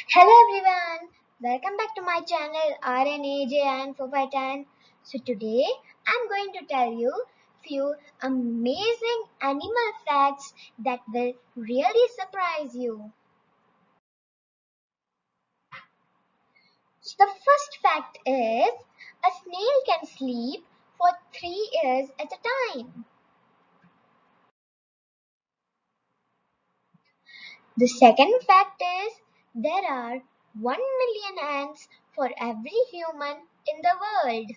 Hello everyone, welcome back to my channel RNAJ and 4510. So today I'm going to tell you few amazing animal facts that will really surprise you. So the first fact is a snail can sleep for 3 years at a time. The second fact is there are 1 million ants for every human in the world.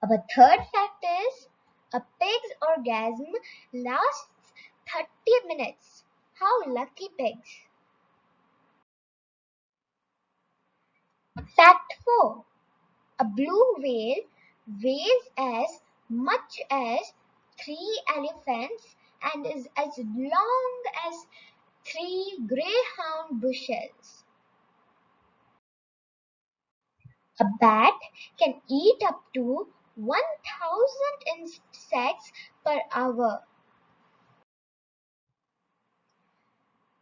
Our third fact is a pig's orgasm lasts 30 minutes. How lucky pigs! Fact 4. A blue whale weighs as much as 3 elephants and is as long as 3 Greyhound bushes. A bat can eat up to 1,000 insects per hour.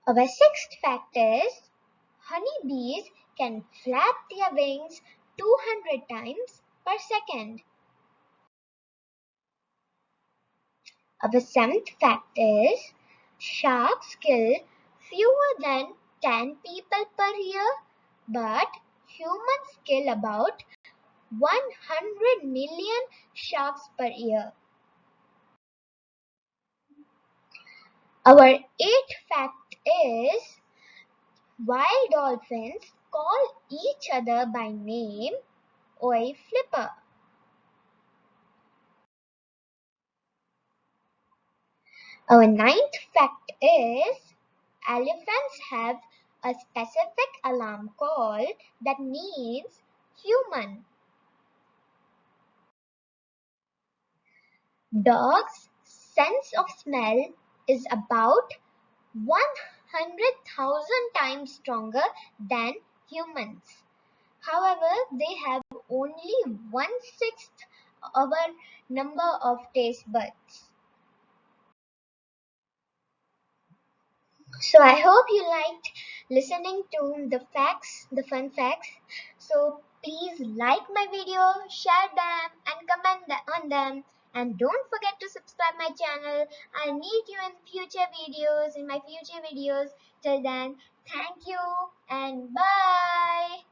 Our sixth fact is honeybees can flap their wings 200 times per second. Our seventh fact is sharks kill fewer than 10 people per year, but humans kill about 100 million sharks per year. Our eighth fact is wild dolphins call each other by name Oi Flipper. Our ninth fact is elephants have a specific alarm call that means human. Dogs' sense of smell is about 100,000 times stronger than humans. However, they have only 1/6 our number of taste buds. So I hope you liked listening to the fun facts. So please like my video, share them and comment on them. And don't forget to subscribe my channel. I'll meet you in my future videos. Till then, thank you and bye.